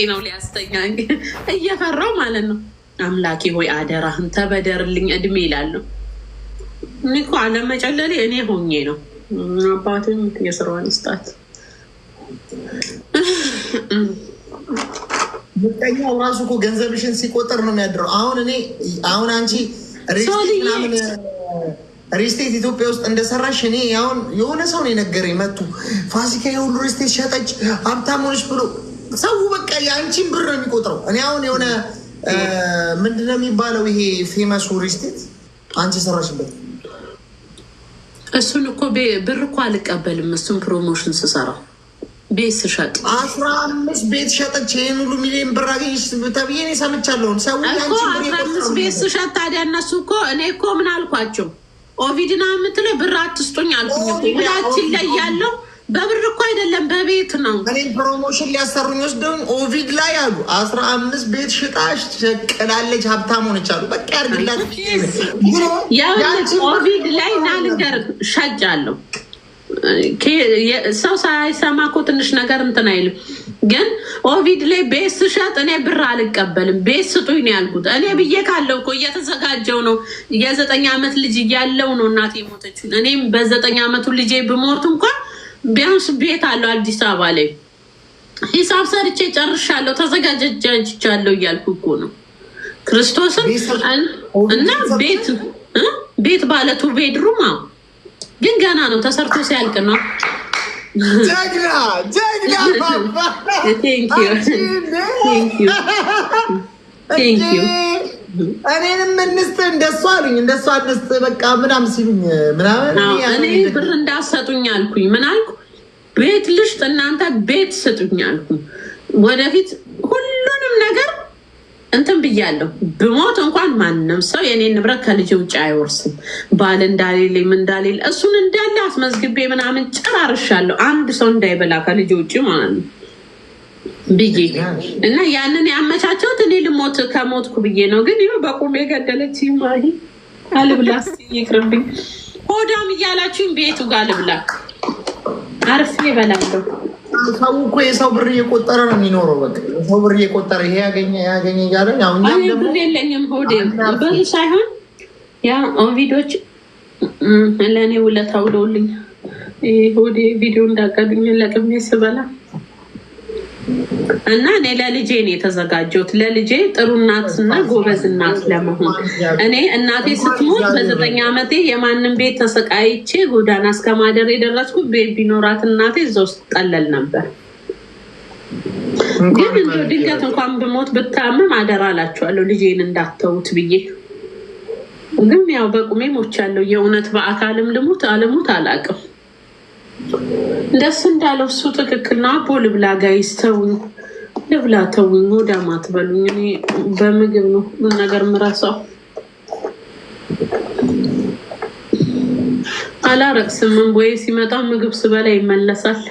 ነው ሊያስተኛኝ እየፈራው ማለት ነው። አምላኬ ሆይ አደራህን ተበደርልኝ እድሜ ይላለሁ። እኮ አለመጨለሌ እኔ ሆኜ ነው። አባቴም የስራዋን ስጣት ምቀኛው ራሱ እኮ ገንዘብሽን ሲቆጠር ነው የሚያድረው። አሁን አንቺ ሪስቴት ኢትዮጵያ ውስጥ እንደሰራሽ እኔ አሁን የሆነ ሰው ነው የነገረኝ። መጡ ፋሲካ የሁሉ ሪስቴት ሸጠች ሀብታም ሆነች ብሎ ሰው በቃ የአንቺን ብር ነው የሚቆጥረው። እኔ አሁን የሆነ ምንድነው የሚባለው ይሄ ፌመሱ ሪስቴት አንቺ ሰራሽበት እሱን እኮ ብር እኮ አልቀበልም። እሱን ፕሮሞሽን ስሰራ ቤት ስሸጥ 15 ቤት ሸጠች ይሄን ሁሉ ሚሊዮን ብር አገኘች ተብዬ እኔ ሰምቻለሁ። ሰው እኮ 15 ቤት ስሸጥ ታዲያ እነሱ እኮ እኔ እኮ ምን አልኳቸው? ኦቪድና የምትለው ብር አትስጡኝ አልኩኝ እኮ ሁላችን ላይ ያለው በብር እኮ አይደለም በቤት ነው። እኔ ፕሮሞሽን ሊያሰሩኝ ወስደውኝ ኦቪድ ላይ አሉ 15 ቤት ሽጣሽ ሸቀላለች ሀብታም ሆነች አሉ። በቃ ያርግላት ያው ኦቪድ ላይ ናልንገር ሸጫለሁ። ሰው ሳይሰማ እኮ ትንሽ ነገር እንትን አይልም። ግን ኦቪድ ላይ ቤት ስሸጥ እኔ ብር አልቀበልም ቤት ስጡኝ ነው ያልኩት። እኔ ብዬ ካለው እኮ እየተዘጋጀው ነው። የ9 ዓመት ልጅ እያለው ነው እናቴ ሞተችው። እኔም በ9 ዓመቱ ልጄ ብሞት እንኳን ቢያንስ ቤት አለው አዲስ አበባ ላይ ሂሳብ ሰርቼ ጨርሻለሁ ተዘጋጅቻለሁ እያልኩ እኮ ነው ክርስቶስን እና ቤት ባለቱ ቤድሩም ግን ገና ነው ተሰርቶ ሲያልቅ ነው። ጀግና እኔንም እንስት እንደሷ አሉኝ። እንደሷ እንስት በቃ ምናምን ሲሉኝ ምናምን እኔ ብር እንዳሰጡኝ አልኩኝ። ምን አልኩ? ቤት ልሽጥ እናንተ ቤት ስጡኝ አልኩኝ። ወደፊት ሁሉንም ነገር እንትን ብያለሁ። ብሞት እንኳን ማንም ሰው የኔን ንብረት ከልጅ ውጭ አይወርስም። ባል እንዳሌል ምን እንዳሌል እሱን እንዳለ አስመዝግቤ ምናምን ጨራርሻለሁ። አንድ ሰው እንዳይበላ ከልጅ ውጭ ማለት ነው ብዬ እና ያንን ያመቻቸውት እኔ ልሞት ከሞትኩ ብዬ ነው። ግን ይኸው በቁሜ የገደለች ማሂ አልብላ ይቅርብኝ። ሆዳም እያላችሁኝ ቤቱ ጋር ልብላ አርፌ እበላለሁ። ሰው እኮ የሰው ብር እየቆጠረ ነው የሚኖረው። በቃ ሰው ብር እየቆጠረ ይሄ ያገኘ እያለ ብር የለኝም ሆዴ ብር ሳይሆን ያ ኦቪዶች ለእኔ ውለታ ውለውልኝ ሆዴ ቪዲዮ እንዳቀዱኝ ለቅሜ ስበላ እና እኔ ለልጄ ነው የተዘጋጀሁት። ለልጄ ጥሩ እናትና ጎበዝ እናት ለመሆን እኔ እናቴ ስትሞት በ9 ዓመቴ የማንም ቤት ተሰቃይቼ ጎዳና እስከማደር የደረስኩት ቤት ቢኖራት እናቴ እዛ ውስጥ ጠለል ነበር። ግን እንደው ድንገት እንኳን ብሞት ብታመም አደራ አላችኋለሁ ልጄን እንዳተውት ብዬ። ግን ያው በቁሜ ሞቻለሁ። የእውነት በአካልም ልሙት አልሙት አላውቅም። ደስ እንዳለው እሱ ትክክል ነው። አቦ ልብላ ጋይስ ተውኝ፣ ልብላ ተውኝ። ወዳማ ትበሉኝ። እኔ በምግብ ነው ምን ነገር ምረሳው። አላረቅስም። እንቦዬ ሲመጣ ምግብ ስበላ ይመለሳል።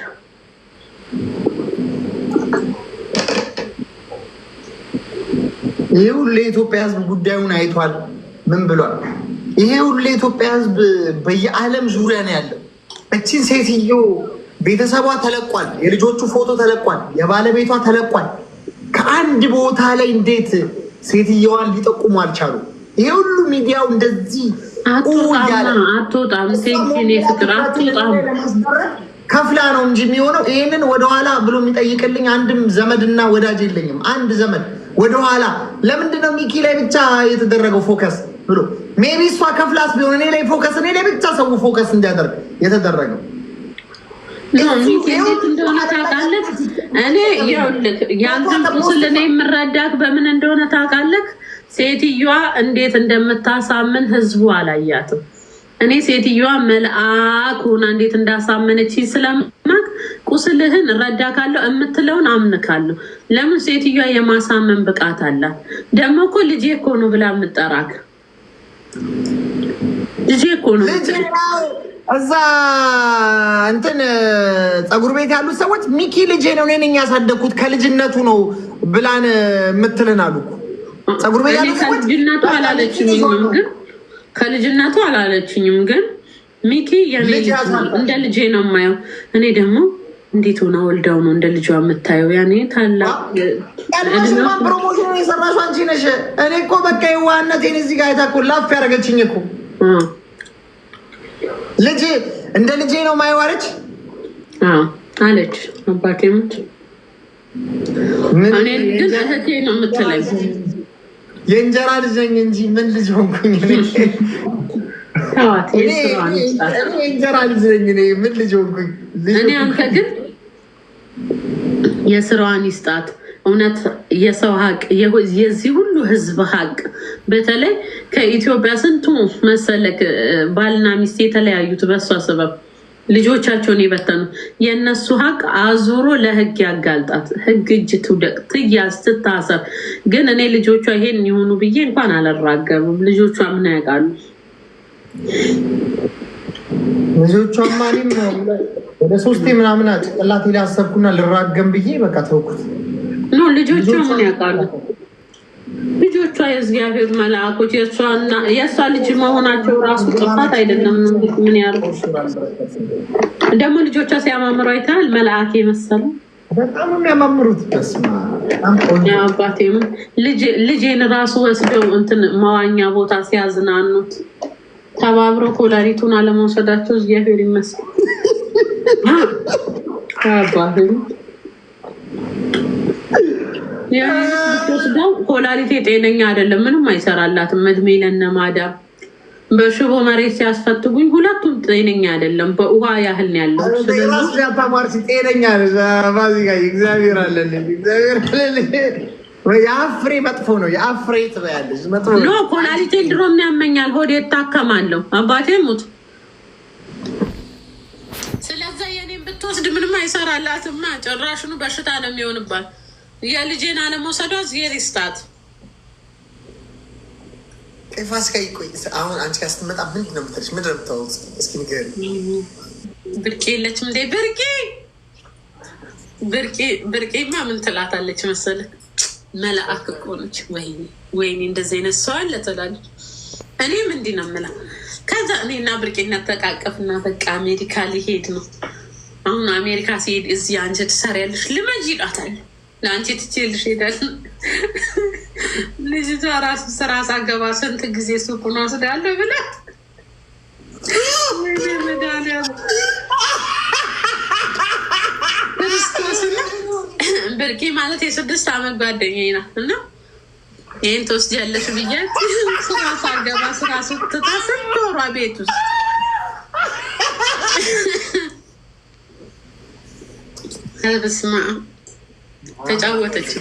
ይሄ ሁሉ የኢትዮጵያ ሕዝብ ጉዳዩን አይቷል። ምን ብሏል? ይሄ ሁሉ የኢትዮጵያ ሕዝብ በየዓለም ዙሪያ ነው ያለው። እቺን ሴትዮ ቤተሰቧ ተለቋል፣ የልጆቹ ፎቶ ተለቋል፣ የባለቤቷ ተለቋል። ከአንድ ቦታ ላይ እንዴት ሴትየዋን ሊጠቁሙ አልቻሉ? ይሄ ሁሉ ሚዲያው እንደዚህ አትወጣም ከፍላ ነው እንጂ የሚሆነው። ይህንን ወደኋላ ብሎ የሚጠይቅልኝ አንድም ዘመድና ወዳጅ የለኝም። አንድ ዘመድ ወደኋላ ለምንድን ነው ሚኪ ላይ ብቻ የተደረገው ፎከስ ብሎ ሜቢ እሷ ከፍላስ ቢሆን እኔ ላይ ፎከስ እኔ ላይ ብቻ ሰው ፎከስ እንዲያደርግ የተደረገው እንዴት እንደሆነ ታውቃለህ? እኔ ይኸውልህ ያንተን ቁስል እኔ የምረዳት በምን እንደሆነ ታውቃለህ? ሴትዮዋ እንዴት እንደምታሳምን ህዝቡ አላያትም። እኔ ሴትዮዋ መልአክ ሆና እንዴት እንዳሳመነች ስለማቅ ቁስልህን እረዳካለሁ፣ የምትለውን አምንካለሁ። ለምን ሴትዮዋ የማሳመን ብቃት አላት። ደግሞ እኮ ልጄ እኮ ነው ብላ የምጠራክ ልጄ እኮ ነው። እዛ እንትን ፀጉር ቤት ያሉት ሰዎች ሚኪ ልጄ ነው እኔ ነኝ ያሳደግኩት ከልጅነቱ ነው ብላን የምትልን አሉ። ፀጉር ቤት ያሉት ሰዎች ከልጅነቱ አላለችኝም፣ ግን ሚኪ እንደ ልጄ ነው የማየው። እኔ ደግሞ እንዴት ሆና ወልዳው ነው እንደ ልጇ የምታየው? ያኔ ታላቅ ፕሮሞሽን የሰራሽው አንቺ ነሽ። እኔ እኮ በቃ የዋህነቴን እዚህ ጋር አይታ እኮ ላፍ ያደረገችኝ እኮ ልጅ እንደ ልጄ ነው ማይዋረች አለች። አባቴ ሙት እኔ ግን እህቴ ነው የምትለኝ። የእንጀራ ልጅ ነኝ እንጂ ምን ልጅ ሆንኩኝ? የእንጀራ ልጅ ነኝ ምን ልጅ ሆንኩኝ? እኔ አንተ ግን የስራዋን ይስጣት። እውነት የሰው ሀቅ የዚህ ሁሉ ህዝብ ሀቅ በተለይ ከኢትዮጵያ ስንቱ መሰለክ ባልና ሚስት የተለያዩት በሷ ሰበብ ልጆቻቸውን የበተኑ የእነሱ ሀቅ አዙሮ ለህግ ያጋልጣት። ህግ እጅ ትውደቅ፣ ትያዝ፣ ትታሰር። ግን እኔ ልጆቿ ይሄን ይሆኑ ብዬ እንኳን አልራገሩም። ልጆቿ ምን ያውቃሉ? ልጆቿማ እኔም ወደ 3 ምናምን ጭንቅላቴ ላይ አሰብኩና ልራገም ብዬ በቃ ተውኩት። ኖ ልጆቿ ምን ያውቃሉ? ልጆቿ የእግዚአብሔር መልአኮች የእሷ ልጅ መሆናቸው ራሱ ጥፋት አይደለም። ምን ያርጉ ደግሞ ልጆቿ ሲያማምሩ አይተሃል? መልአክ የመሰሉ በጣም የሚያማምሩት አባቴም ልጄን ራሱ ወስደው እንትን መዋኛ ቦታ ሲያዝናኑት ተባብረው ኮላሪቱን አለመውሰዳቸው እግዚአብሔር ይመስገን። አባቴም ብትወስደው ኮላሪቴ ጤነኛ አይደለም፣ ምንም አይሰራላትም። እድሜ ለነማዳም በሽቦ መሬት ሲያስፈትጉኝ ሁለቱም ጤነኛ አይደለም። በውሃ ያህል ነው ያለው። ጤነኛ እግዚአብሔር አለን። የአፍሬ መጥፎ ነው። የአፍሬ ትበያለች መጥፎ ነው። ኮላሪቴን ድሮም ያመኛል፣ ሆዴ እታከማለሁ። አባቴ ሙት። ስለዛ የኔን ብትወስድ ምንም አይሰራላትማ። ጭራሽኑ በሽታ ነው የሚሆንባት። የልጄን አለመውሰዷ እግዜር ይስጣት። ፋሲካ ይቆይ። አሁን አንቺ ጋር ስትመጣ ምንድን ነው የምትልሽ? ምንድን ነው የምታወሩት? እስኪ ንገሪኝ። ብርቄ የለችም እንዴ? ብርቄማ ምን ትላታለች መሰለህ? መልአክ እኮ ነች። ወይኔ እንደዚህ አይነት ሰው አለ ትላለች። እኔም እንዲህ ነው የምላ። ከዛ እኔና ብርቄነት ተቃቀፍና በቃ አሜሪካ ሊሄድ ነው። አሁን አሜሪካ ሲሄድ እዚህ አንቺ ትሰሪያለሽ ልመጅ ይላታል። ለአንቺ ትችልሽ ሄዳል። ልጅቷ ራሱ ስራ ሳገባ ስንት ጊዜ ሱቁን ወስዳለሁ ብላ ብርቄ ማለት የ6 ዓመት ጓደኛዬ ናት እና ይህን ትወስጃለሽ ብያት ስራ ሳገባ ስራ ስትታ ስንት ወሯ ቤት ውስጥ በስመ አብ ተጫወተች።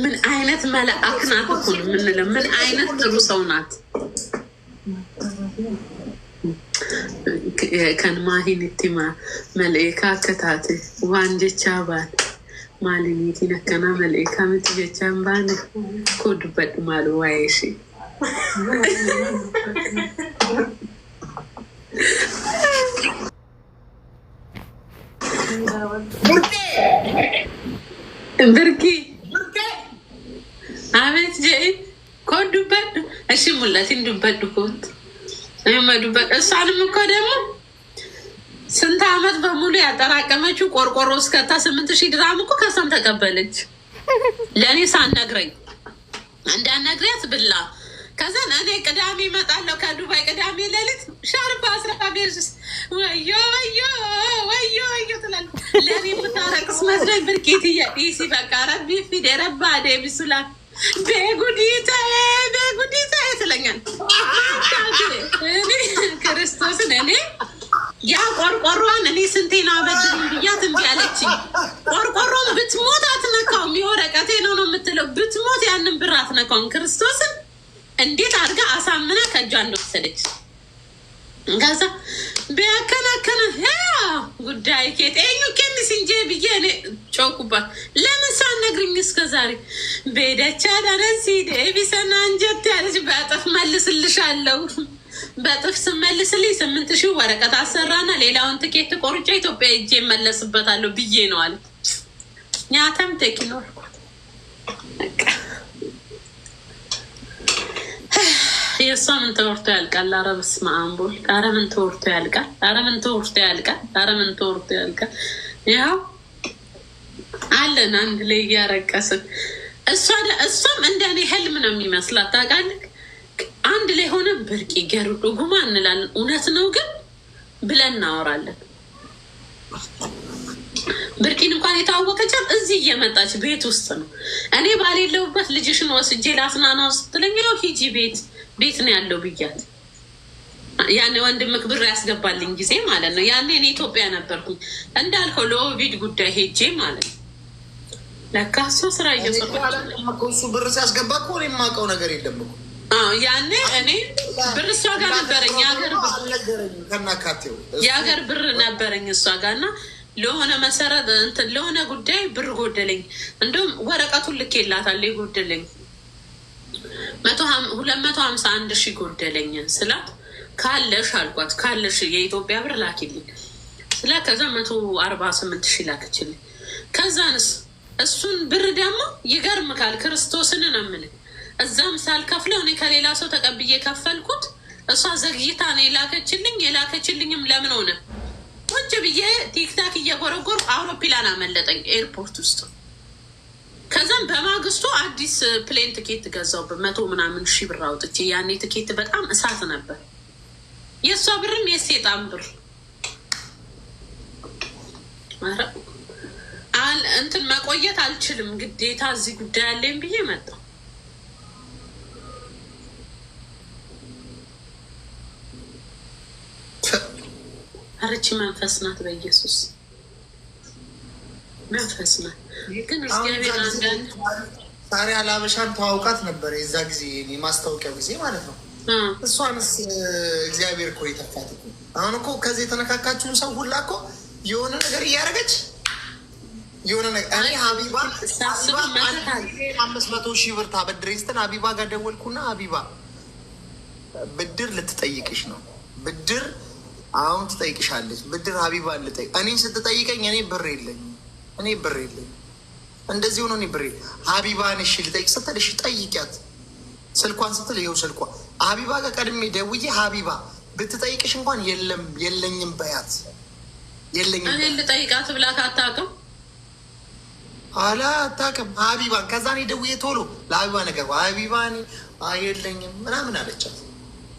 ምን አይነት መልአክ ናት እኮ ነው የምንለው። ምን አይነት ጥሩ ሰው ናት። ከንማሂንቲማ መልኤካ ከታቴ ዋንጀቻ ባል ማሊኒቲ ነከና መልኤካ ምትጀቻን ባል ኮዱበድ ማሉ ዋይሺ ብርቂ አቤት ጀይ ኮዱበድ እሺ ሙላት እንዱበድ ኮት አይመዱበት። እሷንም እኮ ደግሞ ስንት ዓመት በሙሉ ያጠራቀመችው ቆርቆሮ እስከታ 8000 ድራም እኮ ከሷም ተቀበለች። ለእኔ ሳትነግረኝ እንዳነግሪያት ብላ ከዛ እኔ ቅዳሜ እመጣለሁ ከዱባይ ቅዳሜ ሌሊት ሻርፕ 15 ወዮ ወዮ ወዮ ወዮ ትላለች። ለእኔ የምታረቅስ መስለኝ ብርቂት እያዲሲ በቃ ረቢ ፊድ የረባ ቢሱላ ቤጉዲታ ትለኛል። ክርስቶስን እኔ ያ ቆርቆሮን እኔ ስንቴና በድል ብያት እንዲ ያለችኝ። ቆርቆሮን ብትሞት አትነካውም። የወረቀቴ ነው የምትለው። ብትሞት ያንን ብር አትነካውም። ክርስቶስን እንዴት አድርጋ አሳምና ከእጇ እንደወሰደች ከዛ ቢያከናከነ ጉዳይ ኬጤኙ ኬሚስ እንጂ ብዬ እኔ ጮኩባት። ለምን ሳትነግሪኝ እስከ ዛሬ? ቤደቻ ዳነሲ ዴቢሰና እንጀት ያለች በእጥፍ መልስልሻለሁ። በእጥፍ ስመልስልኝ 8000 ወረቀት አሰራና ሌላውን ትኬት ቆርጬ ኢትዮጵያ ሂጄ እመለስበታለሁ ብዬ ነው አለ። ኛተም ተኪኖር የእሷ ምን ተወርቶ ያልቃል? ኧረ በስመ አብ ወልድ። ኧረ ምን ተወርቶ ያልቃል? ኧረ ምን ተወርቶ ያልቃል? ኧረ ምን ተወርቶ ያልቃል? ያው አለን አንድ ላይ እያረቀስን እሷም እንደኔ ህልም ነው የሚመስላት ታውቃለህ። አንድ ላይ ሆነ ብርቅ ገርዱ ጉማ እንላለን። እውነት ነው ግን ብለን እናወራለን። ብርቂን እንኳን የታወቀቻት እዚህ እየመጣች ቤት ውስጥ ነው። እኔ ባሌለውበት ልጅሽን ወስጄ ላስናናው ስትለኝ ያው ሂጂ ቤት ነው ያለው ብያት፣ ያኔ ወንድምክ ብር ያስገባልኝ ጊዜ ማለት ነው። ያኔ እኔ ኢትዮጵያ ነበርኩኝ እንዳልከው ለኦቪድ ጉዳይ ሄጄ ማለት ነው። ለካ እሱ ስራ እየሰራሱ ብር ሲያስገባ እኮ እኔ የማውቀው ነገር የለም እኮ። ያኔ እኔ ብር እሷ ጋር ነበረኝ፣ የሀገር ብር ነበረኝ እሷ ጋር እና ለሆነ መሰረት እንትን ለሆነ ጉዳይ ብር ጎደለኝ። እንደውም ወረቀቱን ልኬላታለሁ የጎደለኝ 251,000 ጎደለኝ ስላት ካለሽ አልኳት፣ ካለሽ የኢትዮጵያ ብር ላኪልኝ ስላት ከዛ 148,000 ላከችልኝ። ከዛንስ እሱን ብር ደግሞ ይገርምካል ክርስቶስን ነው የምልህ እዛም ሳልከፍለው እኔ ከሌላ ሰው ተቀብዬ ከፈልኩት። እሷ ዘግይታ ነው የላከችልኝ። የላከችልኝም ለምን ሆነ ቁጭ ብዬ ቲክታክ እየጎረጎር አውሮፕላን አመለጠኝ ኤርፖርት ውስጥ። ከዛም በማግስቱ አዲስ ፕሌን ትኬት ገዛው በ100 ምናምን ሺህ ብር አውጥቼ። ያኔ ትኬት በጣም እሳት ነበር። የእሷ ብርም የሴጣን ብር እንትን መቆየት አልችልም፣ ግዴታ እዚህ ጉዳይ አለኝ ብዬ መጣሁ። አረቺ መንፈስ ናት፣ በኢየሱስ መንፈስ ናት። ግን እግዚአብሔር አንዳንድ ሳሪ አላበሻን ተዋውቃት ነበር የዛ ጊዜ የማስታወቂያው ጊዜ ማለት ነው። እሷንስ እግዚአብሔር እኮ የተፋት እኮ። አሁን እኮ ከዚህ የተነካካችሁን ሰው ሁላ እኮ የሆነ ነገር እያደረገች የሆነ ነገር እኔ ሀቢባ 500,000 ብር ታበድረኝ ስትል ሀቢባ ጋር ደወልኩና ሀቢባ ብድር ልትጠይቅሽ ነው፣ ብድር አሁን ትጠይቅሻለች፣ ብድር ሀቢባ ልጠይቅ። እኔን ስትጠይቀኝ እኔ ብር የለኝም እንደዚህ ሆኖ እኔ ብር ሀቢባን እሺ ልጠይቅ ስትል እሺ ጠይቂያት ስልኳን ስትል ይኸው ስልኳ ሀቢባ ጋር ቀድሜ ደውዬ ሀቢባ ብትጠይቅሽ እንኳን የለኝም በያት የለኝም። እኔ ልጠይቃት ብላት አታውቅም አታውቅም ሀቢባን። ከዛ እኔ ደውዬ ቶሎ ለሀቢባ ነገር ሀቢባ የለኝም ምናምን አለቻት።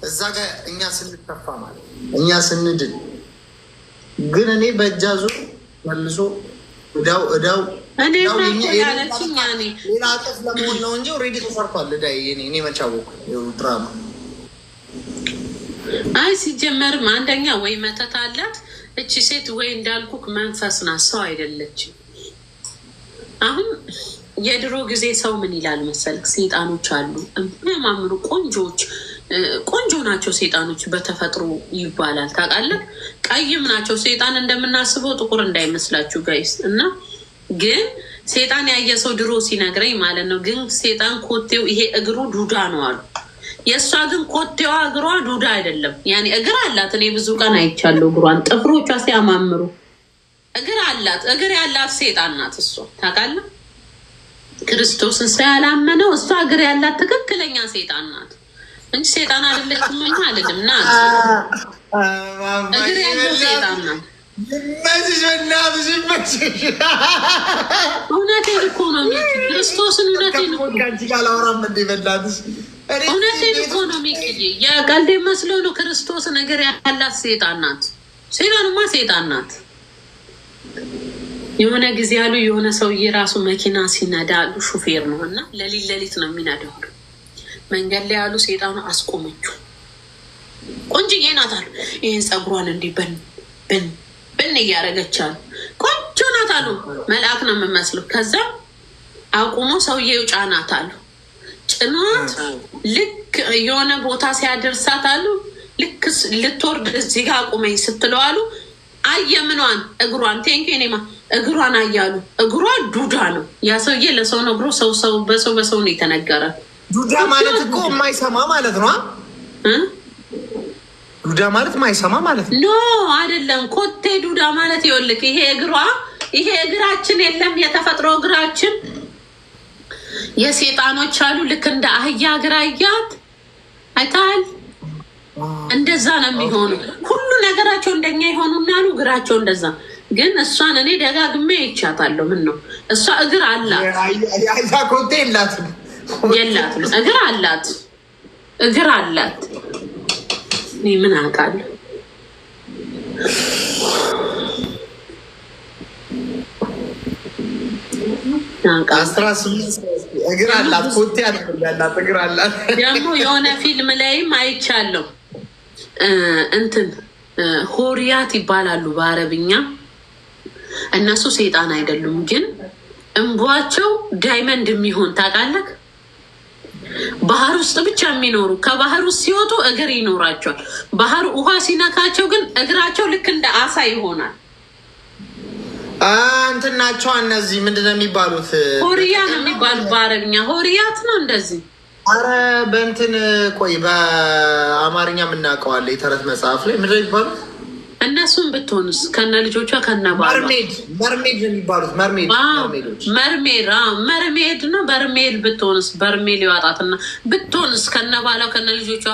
እዛ ጋር እኛ ስንተፋ ማለት እኛ ስንድን ግን እኔ በእጃ ዙር መልሶ እዳው ሌላ አጠፍ ለመሆን ነው እንጂ ኦልሬዲ ተሰርቷል። እኔ መቻወቅ ድራማ አይ ሲጀመርም አንደኛ ወይ መተት አላት እቺ ሴት ወይ እንዳልኩክ መንፈስ ናት፣ ሰው አይደለችም። አሁን የድሮ ጊዜ ሰው ምን ይላል መሰልክ፣ ሴጣኖች አሉ የሚያማምሩ ቆንጆ ናቸው ሴጣኖች በተፈጥሮ ይባላል ታውቃለህ። ቀይም ናቸው ሴጣን እንደምናስበው ጥቁር እንዳይመስላችሁ ጋይስ። እና ግን ሴጣን ያየ ሰው ድሮ ሲነግረኝ ማለት ነው፣ ግን ሴጣን ኮቴው ይሄ እግሩ ዱዳ ነው አሉ። የእሷ ግን ኮቴዋ እግሯ ዱዳ አይደለም። ያኔ እግር አላት፣ እኔ ብዙ ቀን አይቻለሁ እግሯን፣ ጥፍሮቿ ሲያማምሩ እግር አላት። እግር ያላት ሴጣን ናት እሷ ታውቃለህ። ክርስቶስን ሳያላመነው እሷ እግር ያላት ትክክለኛ ሴጣን ናት እንጂ ሴጣን አይደለችም አልልም። ናት እግር ያለው ሴጣን ናት። እውነቴን እኮ ነው ክርስቶስን እውነቴን እኮ ነው ሚኪዬ፣ የቀልዴ መስሎ ነው። ክርስቶስን እግር ያላት ሴጣን ናት። ሴጣንማ ሴጣን ናት። የሆነ ጊዜ ያሉ የሆነ ሰውዬ ራሱ መኪና ሲነዳ ሹፌር ነው እና ሌሊት ነው የሚነዳው። መንገድ ላይ ያሉ ሴጣኑ አስቆመችው። ቆንጅዬ ናት አሉ። ይህን ፀጉሯን እንዲህ ብን እያደረገች አሉ። ቆንጆ ናት አሉ። መልአክ ነው የምመስለው። ከዛ አቁሞ ሰውዬው ጫናት አሉ። ጭኗት ልክ የሆነ ቦታ ሲያደርሳት አሉ። ልክ ልትወርድ እዚህ ጋር አቁመኝ ስትለው አሉ አየምኗን እግሯን ቴንኪኔማ እግሯን አያሉ። እግሯ ዱዳ ነው። ያ ሰውዬ ለሰው ነግሮ በሰው ነው የተነገረ። ዱዳ ማለት እኮ የማይሰማ ማለት ነው። ዱዳ ማለት የማይሰማ ማለት ነው። ኖ አይደለም። ኮቴ ዱዳ ማለት ይኸውልህ፣ ይሄ እግራችን የለም የተፈጥሮ እግራችን የሴጣኖች አሉ። ልክ እንደ አህያ እግር አያት። አይተሃል? እንደዛ ነው የሚሆኑ ሁሉ ነገራቸው እንደኛ የሆኑና ያሉ እግራቸው እንደዛ። ግን እሷን እኔ ደጋግሜ ይቻታለሁ። ምን ነው እሷ እግር አላት ኮቴ የላትም እግር አላት እግር አላት። እኔ ምን አውቃለሁ? እግር አላት ኮቴ ያላት እግር አላት። ደግሞ የሆነ ፊልም ላይም አይቻለሁ። እንትን ሆሪያት ይባላሉ በአረብኛ። እነሱ ሰይጣን አይደሉም፣ ግን እንቧቸው ዳይመንድ የሚሆን ታውቃለህ? ባህር ውስጥ ብቻ የሚኖሩ ከባህር ውስጥ ሲወጡ እግር ይኖራቸዋል። ባህር ውሃ ሲነካቸው ግን እግራቸው ልክ እንደ አሳ ይሆናል። እንትን ናቸው እነዚህ ምንድን ነው የሚባሉት? ሆሪያ ነው የሚባሉት በአረብኛ። ሆሪያት ነው እንደዚህ። አረ በእንትን ቆይ በአማርኛ የምናውቀዋለን የተረት መጽሐፍ ላይ ምንድን ነው የሚባሉት? እነሱም ብትሆንስ ከነ ልጆቿ ከነ ባሏ መርሜድ የሚባሉት መርሜድ ነው። በርሜል ብትሆንስ በርሜል ይዋጣትና ብትሆንስ ከነ ባሏ ከነ ልጆቿ